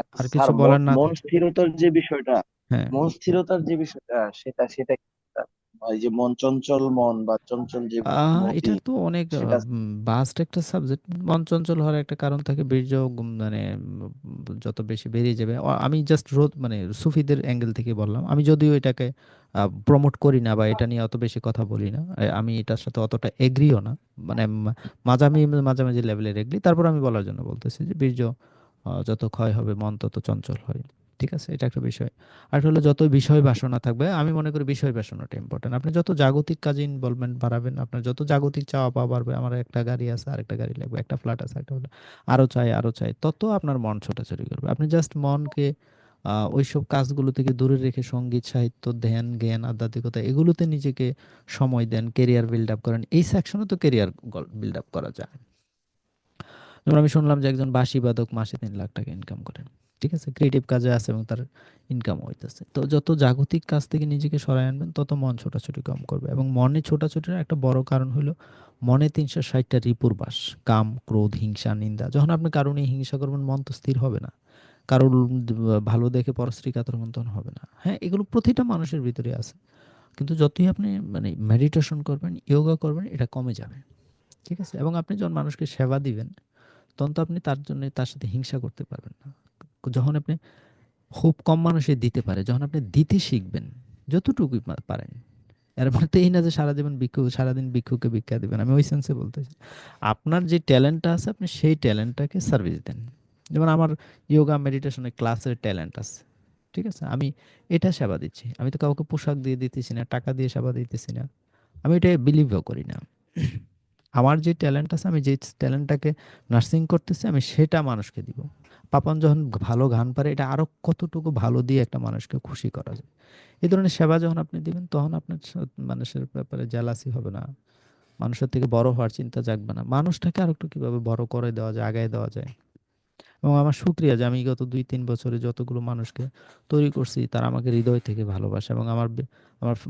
আর sir, কিছু বলার না মন থাকে। স্থিরতার যে বিষয়টা, হ্যাঁ। মন স্থিরতার যে বিষয়টা, সেটা সেটা কি? এই যে মন চঞ্চল, মন বা চঞ্চল যে মতি, এটার তো অনেক সেটা। বাস্ট একটা সাবজেক্ট। মন চঞ্চল হওয়ার একটা কারণ থাকে, বীর্য মানে যত বেশি বেরিয়ে যাবে। আমি জাস্ট রোদ মানে সুফিদের অ্যাঙ্গেল থেকে বললাম, আমি যদিও এটাকে প্রমোট করি না বা এটা নিয়ে অত বেশি কথা বলি না। আমি এটার সাথে অতটা এগ্রিও না, মানে মাঝামি মাঝামাঝি লেভেলের এগ্রি। তারপর আমি বলার জন্য বলতেছি যে বীর্য যত ক্ষয় হবে মন তত চঞ্চল হয়। ঠিক আছে, এটা একটা বিষয়। আর একটা হলো, যত বিষয় বাসনা থাকবে, আমি মনে করি বিষয় বাসনাটা ইম্পর্টেন্ট। আপনি যত জাগতিক কাজে ইনভলভমেন্ট বাড়াবেন, আপনার যত জাগতিক চাওয়া পাওয়া বাড়বে, আমার একটা গাড়ি আছে, আরেকটা গাড়ি লাগবে, একটা ফ্ল্যাট আছে, একটা হলো আরো চাই আরো চাই, তত আপনার মন ছোটাছুটি করবে। আপনি জাস্ট মনকে ওইসব কাজগুলো থেকে দূরে রেখে সঙ্গীত, সাহিত্য, ধ্যান, জ্ঞান, আধ্যাত্মিকতা এগুলোতে নিজেকে সময় দেন, কেরিয়ার বিল্ড আপ করেন। এই সেকশনে তো কেরিয়ার বিল্ড আপ করা যায়। যেমন আমি শুনলাম যে একজন বাঁশি বাদক মাসে 3 লাখ টাকা ইনকাম করেন। ঠিক আছে, ক্রিয়েটিভ কাজে আছে এবং তার ইনকাম হইতেছে। তো যত জাগতিক কাজ থেকে নিজেকে সরায় আনবেন, তত মন ছোটাছুটি কম করবে। এবং মনে ছোটাছুটির একটা বড় কারণ হলো, মনে 360টা রিপুর বাস: কাম, ক্রোধ, হিংসা, নিন্দা। যখন আপনি কারো নিয়ে হিংসা করবেন, মন তো স্থির হবে না। কারোর ভালো দেখে পরশ্রী কাতর মন তখন হবে না। হ্যাঁ, এগুলো প্রতিটা মানুষের ভিতরে আছে। কিন্তু যতই আপনি মানে মেডিটেশন করবেন, ইয়োগা করবেন, এটা কমে যাবে। ঠিক আছে, এবং আপনি যখন মানুষকে সেবা দিবেন, তখন তো আপনি তার জন্য তার সাথে হিংসা করতে পারবেন না। যখন আপনি, খুব কম মানুষই দিতে পারে, যখন আপনি দিতে শিখবেন যতটুকুই পারেন, এর মানে তো এই না যে সারা জীবন ভিক্ষু, সারাদিন ভিক্ষুকে ভিক্ষা দিবেন। আমি ওই সেন্সে বলতেছি, আপনার যে ট্যালেন্টটা আছে, আপনি সেই ট্যালেন্টটাকে সার্ভিস দেন। যেমন আমার ইয়োগা মেডিটেশনের ক্লাসের ট্যালেন্ট আছে। ঠিক আছে, আমি এটা সেবা দিচ্ছি। আমি তো কাউকে পোশাক দিয়ে দিতেছি না, টাকা দিয়ে সেবা দিতেছি না। আমি এটা বিলিভও করি না। আমার যে ট্যালেন্ট আছে, আমি যে ট্যালেন্টটাকে নার্সিং করতেছি, আমি সেটা মানুষকে দিব। পাপন যখন ভালো গান পারে, এটা আরো কতটুকু ভালো দিয়ে একটা মানুষকে খুশি করা যায়। এই ধরনের সেবা যখন আপনি দিবেন, তখন আপনার মানুষের ব্যাপারে জেলাসি হবে না, মানুষের থেকে বড় হওয়ার চিন্তা জাগবে না। মানুষটাকে আর একটু কিভাবে বড় করে দেওয়া যায়, আগায় দেওয়া যায়। এবং আমার শুক্রিয়া যে আমি গত 2-3 বছরে যতগুলো মানুষকে তৈরি করছি, তারা আমাকে হৃদয় থেকে ভালোবাসে। এবং আমার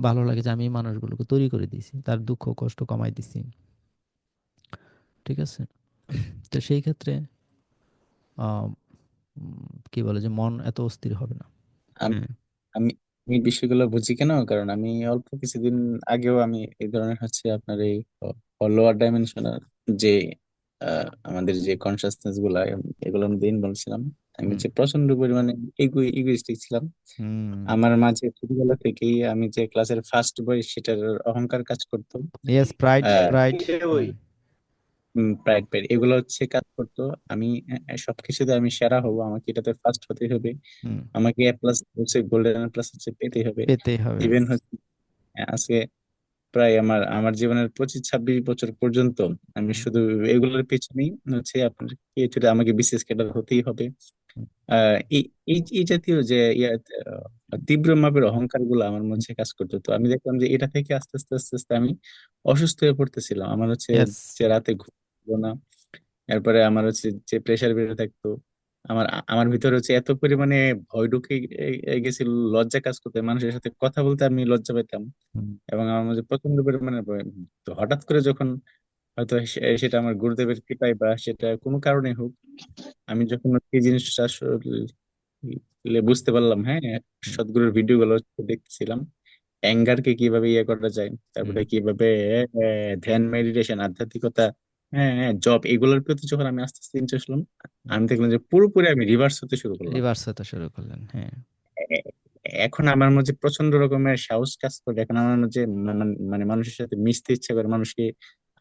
ভালো লাগে যে আমি এই মানুষগুলোকে তৈরি করে দিয়েছি, তার দুঃখ কষ্ট কমাই দিছি। ঠিক আছে, তো সেই ক্ষেত্রে আহ, কি বলে যে মন এত অস্থির হবে না। আমি হ্যাঁ। আমি আমি বিষয়গুলো বুঝি কেন, কারণ আমি অল্প কিছুদিন আগেও আমি এই ধরনের হচ্ছে আপনার এই লোয়ার ডাইমেনশনাল যে আমাদের যে কনসাসনেস গুলা, এগুলোর মধ্যে ইনভলভ ছিলাম। আমি হুম। হচ্ছে প্রচন্ড পরিমাণে ইগোইস্টিক ছিলাম। হুম। আমার মাঝে ছোটবেলা থেকেই আমি যে ক্লাসের ফার্স্ট বয়, সেটার অহংকার কাজ করতো। ইয়েস, প্রাইড আহ প্রাইড। ওই হুম। প্রাইড প্রাইড এগুলো হচ্ছে কাজ করতো। আমি সবকিছুতে আমি সেরা হব, আমাকে এটাতে ফার্স্ট হতে হবে, হুম। আমাকে এ প্লাস হচ্ছে গোল্ডেন প্লাস হচ্ছে পেতে হবে। পেতেই হবে। ইভেন হচ্ছে আজকে প্রায় আমার আমার জীবনের 25-26 বছর পর্যন্ত আমি হুম। শুধু এগুলোর পেছনেই হচ্ছে আপনার কি আমাকে বিসিএস ক্যাডার হতেই হবে। হুম। এই এই এই জাতীয় যে তীব্র মাপের অহংকার গুলো আমার মধ্যে কাজ করতো। তো আমি দেখলাম যে এটা থেকে আস্তে আস্তে আস্তে আস্তে আমি অসুস্থ হয়ে পড়তেছিলাম। আমার হচ্ছে ইয়েস। যে রাতে ঘুম হলো না, এরপরে আমার হচ্ছে যে প্রেশার বেড়ে থাকতো। আমার আমার ভিতরে হচ্ছে এত পরিমাণে ভয় ঢুকে গেছিল, লজ্জা কাজ করতে, মানুষের সাথে কথা বলতে আমি লজ্জা পেতাম। হুম। এবং আমার মধ্যে প্রচন্ড পরিমাণে ভয়। তো হঠাৎ করে যখন হয়তো সেটা আমার গুরুদেবের কৃপায় বা সেটা কোনো কারণে হোক, আমি যখন এই জিনিসটা আসলে বুঝতে পারলাম, হ্যাঁ, হুম। সদ্গুরুর ভিডিও গুলো দেখতেছিলাম, অ্যাঙ্গারকে কিভাবে ইয়ে করা যায়, হুম। তারপরে কিভাবে ধ্যান, মেডিটেশন, আধ্যাত্মিকতা, হ্যাঁ হ্যাঁ, জব, এগুলোর প্রতি যখন আমি আস্তে আস্তে ইন্টারেস্ট হলাম, আমি দেখলাম যে পুরোপুরি আমি রিভার্স হতে শুরু করলাম। রিভার্স হতে শুরু করলেন, হ্যাঁ। এ- এখন আমার মধ্যে প্রচন্ড রকমের সাহস কাজ করে। এখন আমার মধ্যে মানে মানুষের সাথে মিশতে ইচ্ছে করে, মানুষকে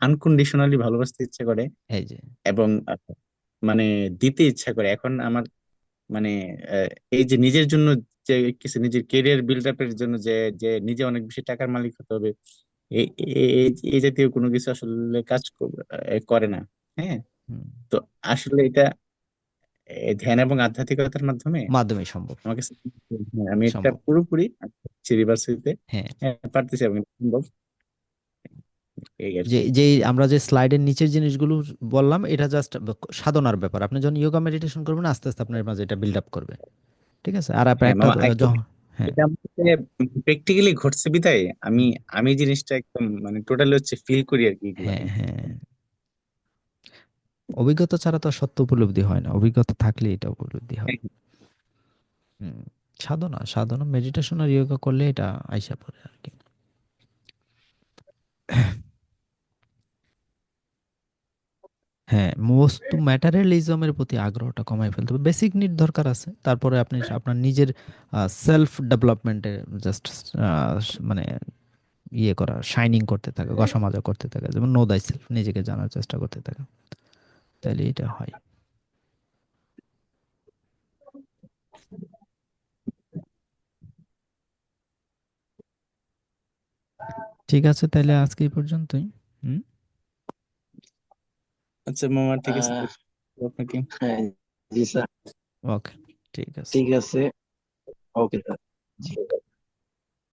আনকন্ডিশনালি ভালোবাসতে ইচ্ছে করে, এই যে। এবং মানে দিতে ইচ্ছা করে। এখন আমার মানে আহ, এই যে নিজের জন্য যে কিছু, নিজের কেরিয়ার বিল্ড আপের জন্য যে যে নিজে অনেক বেশি টাকার মালিক হতে হবে, এই এই জাতীয় কোনো কিছু আসলে কাজ করে না। হ্যাঁ। হুম। তো আসলে এটা ধ্যান এবং আধ্যাত্মিকতার মাধ্যমে মাধ্যমে সম্ভব। আমার কাছে, হ্যাঁ, আমি এটা সম্ভব। পুরোপুরি রিভার্স হইতে হ্যাঁ। পারতেছি এবং সম্ভব, এই আর যে কি। যেই আমরা যে স্লাইডের নিচের জিনিসগুলো বললাম, এটা জাস্ট সাধনার ব্যাপার। আপনি যখন যোগা মেডিটেশন করবেন, আস্তে আস্তে আপনার মাঝে এটা বিল্ড আপ করবে। ঠিক আছে, আর আপনার হ্যাঁ একটা মামা, যখন, হ্যাঁ। এটা আমার প্র্যাকটিক্যালি ঘটছে বিধায় আমি হুম। আমি জিনিসটা একদম মানে টোটালি হচ্ছে ফিল করি আর কি এগুলা। হ্যাঁ। হ্যাঁ, অভিজ্ঞতা ছাড়া তো আর সত্য উপলব্ধি হয় না, অভিজ্ঞতা থাকলে এটা উপলব্ধি হয়। হুম, সাধনা সাধনা মেডিটেশন আর যোগা করলে এটা আইসা পড়ে আর কি। হ্যাঁ, বস্তু ম্যাটেরিয়ালিজমের প্রতি আগ্রহটা কমাই ফেলতে হবে। বেসিক নিড দরকার আছে, তারপরে আপনি আপনার নিজের সেলফ ডেভেলপমেন্টে জাস্ট মানে ইয়ে করা, শাইনিং করতে থাকা, ঘষা মাজা করতে থাকা, যেমন নো দাই সেলফ, নিজেকে জানার চেষ্টা করতে থাকা, তাহলে এটা হয়। ঠিক আছে, তাহলে আজকে এই পর্যন্তই। হুম। আচ্ছা মামা, ঠিক আছে, আহ আপনাকে। হ্যাঁ, জি স্যার, ওকে, ঠিক আছে। ঠিক আছে, ওকে স্যার, জি।